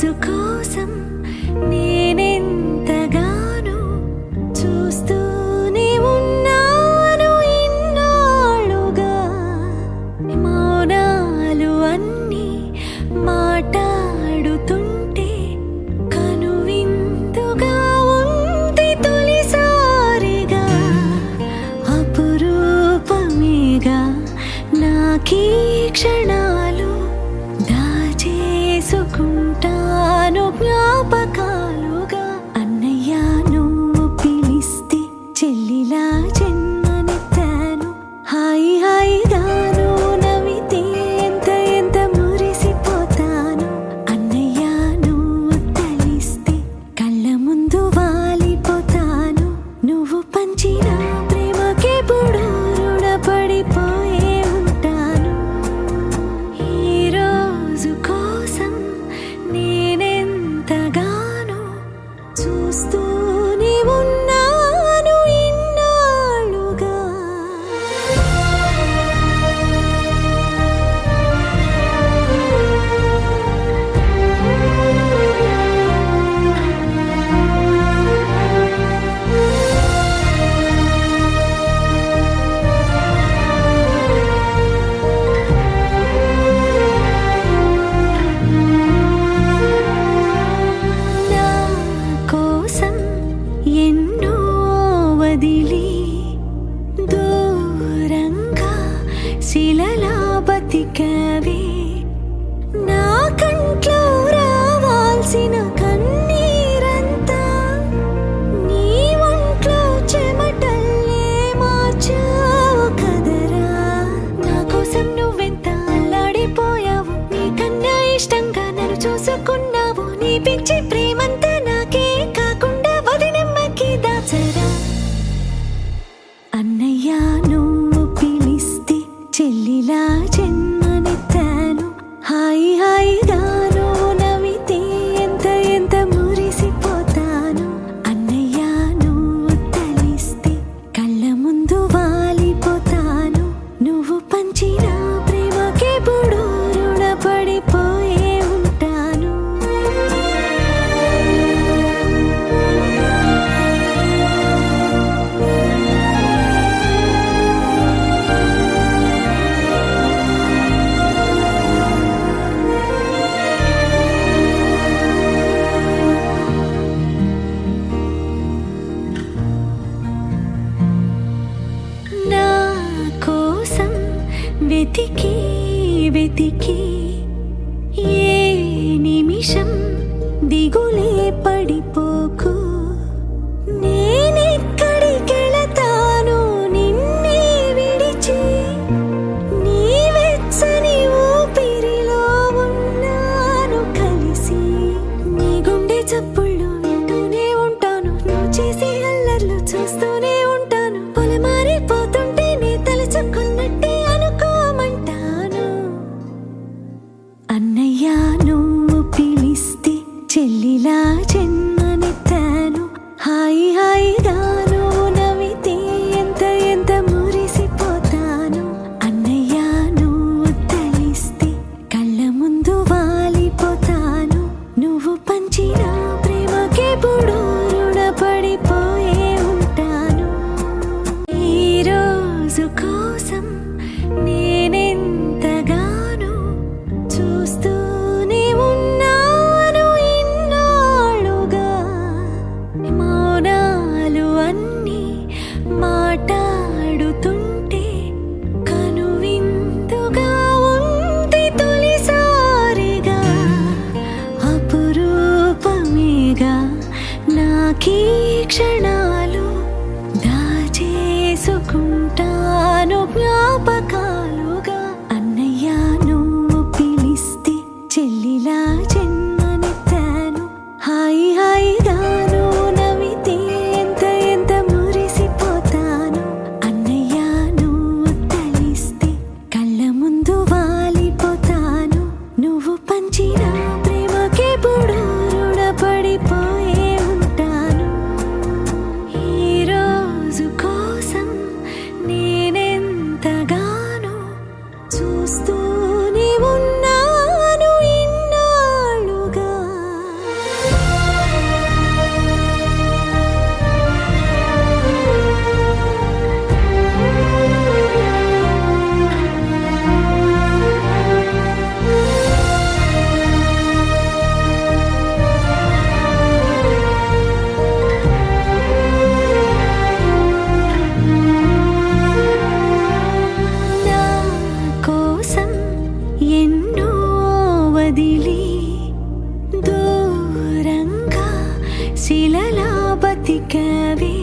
రోజు కోసం నేనెంతగానో చూస్తూనే ఉన్నాను ఇన్నాళ్ళుగా. మౌనాలు అన్నీ మాట్లాడుతుంటే కనువిందుగా ఉంది తొలిసారిగా. అపురూపమేగా నాకీ క్షణాలు, దాచేసుకుంటాను జ్ఞాపకాలుగా. అన్నయ్య నువ్వు పిలిస్తే చెల్లిలా జన్మనెత్తాను. హాయి హాయిగాను నవ్వితే ఎంత ఎంత మురిసిపోతాను. అన్నయ్య నువ్వు తలిస్తే కళ్ళ ముందు వాలిపోతాను. నువ్వు పంచిన ప్రేమకెప్పుడు రుణపడిపోయే ఉంటాను. ఈ రోజు కోసం నేనెంతగానో చూస్తూనే ఉన్నాను ఇన్నాళ్ళుగా. నా కోసం ఎన్నో వదిలి దూరంగా శిలలా బతికావే. నా కంట్లో రావాల్సిన కన్నీరంతా నీ ఒంట్లో చెమటల్లే మార్చావు కదరా. నా కోసం నువ్వెంత అల్లాడిపోయావు, నీకన్నా ఇష్టంగా నన్ను చూసుకున్నావు. నీ పిచ్చి ప్రేమంతా నాకే కాకుండా వదినమ్మకి దాచరా. అన్నయ్య నువ్వు పిలిస్తే చెల్లిలా జన్మనెత్తాను. హాయి హాయిగాను నవ్వితే ఎంత ఎంత మురిసిపోతాను. అన్నయ్య నువ్వు తలిస్తే కళ్ళ ముందు వాలిపోతాను. నువ్వు పంచిన ప్రేమకెప్పుడు రుణపడిపోయే ఉంటాను. నా కోసం వెతికి వెతికి ఏ నిమిషం దిగులే పడిపోకు. నేనెక్కడికెళతాను నిన్నే విడిచి, నీ వెచ్చని ఊపిరిలో ఉన్నాను కలిసి. నీ గుండె చప్పుళ్ళు వింటూనే ఉంటాను, నువ్వు చేసే అల్లర్లు చూస్తూనే ఉంటాను. పొలమారిపోతుంటే నే తలుచుకున్నట్టే అనుకోమంటాను. అన్నయ్య నువ్వు పిలిస్తే చెల్లిలా జన్మనెత్తాను. హాయి హాయిగాను నవ్వితే ఎంత ఎంత మురిసిపోతాను. అన్నయ్య నువ్వు తలిస్తే కళ్ళ ముందు వాలిపోతాను. నువ్వు పంచిన ప్రేమకెప్పుడు రుణపడిపోయే ఉంటాను. ఈ రోజు కోసం నేనెంతగానో చూస్తూనే ఉన్నాను ఇన్నాళ్ళుగా. మౌనాలు అన్నీ మాట్లాడుతుంటే కనువిందుగా ఉంది తొలిసారిగా. అపురూపమేగా నాకీ క్షణాలు, దాచేసుకుంటాను జ్ఞాపకాలుగా. అన్నయ్య నువ్వు పిలిస్తే చెల్లిలా జన్మనెత్తాను. హాయి హాయిగాను నవ్వితే ఎంత ఎంత మురిసిపోతాను. అన్నయ్య నువ్వు తలిస్తే కళ్ళ ముందు వాలిపోతాను. నువ్వు పంచిన ప్రేమకెప్పుడు రుణపడిపోయే ఉంటాను. ఈ రోజు కోసం నేనెంతగానో చూస్తూనే ఉన్నాను ఇన్నాళ్ళుగా. కదిలి దూరంగా శిలలా బతికావే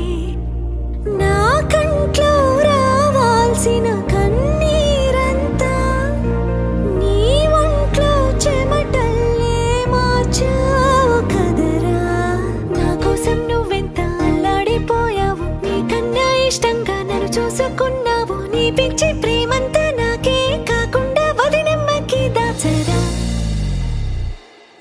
నా కంట్లో రావాల్సిన కన్నీరంతా నీ ఒంట్లో చెమటల్లే మార్చావు కదరా నా కోసం నువ్వెంత అల్లాడిపోయావు నీకన్నా ఇష్టంగా నన్ను చూసుకున్నావు నీ పిచ్చి ప్రేమంతా నాకే కాకుండా వదినమ్మకి దాచరా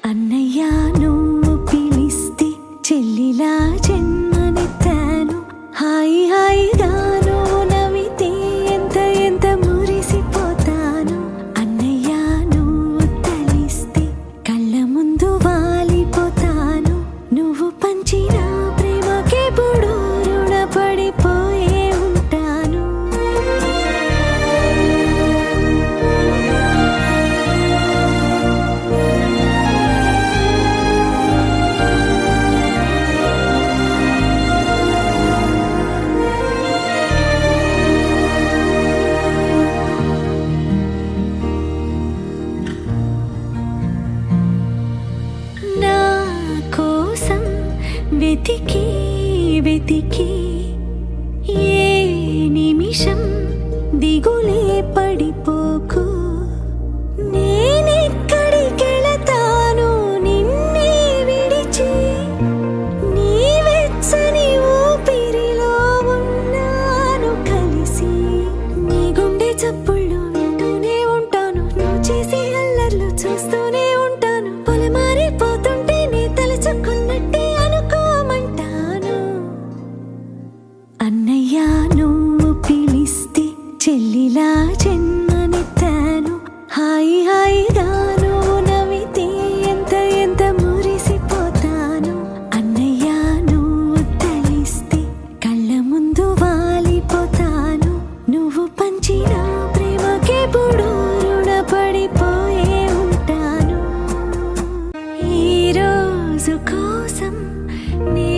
అన్నయ్య నువ్వు పిలిస్తే చెల్లిలా జన్మనెత్తాను హాయి హాయిగాను నవ్వితే ఎంత ఎంత మురిసిపోతాను అన్నయ్య నువ్వు తలిస్తే కళ్ళ ముందు వాలిపోతాను నువ్వు పంచిన ప్రేమకెప్పుడు రుణపడిపోయే ఉంటాను నా కోసం వెతికి వెతికి ఏ నిమిషం దిగులే పడిపోకు నేనెక్కడికెళతాను నిన్నే విడిచి నీ వెచ్చని ఊపిరిలో ఉన్నాను కలిసి నీ గుండె చప్పుళ్ళు వింటూనే ఉంటాను నువ్వు చేసే అల్లర్లు చూస్తూనే ఉంటాను పొలమారిపోతుంటే నీ తలుచుకున్నట్టే అనుకోమంటాను అన్నయ్య నువ్వు పిలిస్తే చెల్లిలా జన్మనెత్తాను హాయి హాయిగాను నవ్వితే ఎంత ఎంత మురిసిపోతాను అన్నయ్య నువ్వు తలిస్తే కళ్ళ ముందు వాలిపోతాను నువ్వు పంచిన ప్రేమకెప్పుడు రుణపడిపోయే ఉంటాను ఈ రోజు కోసం నే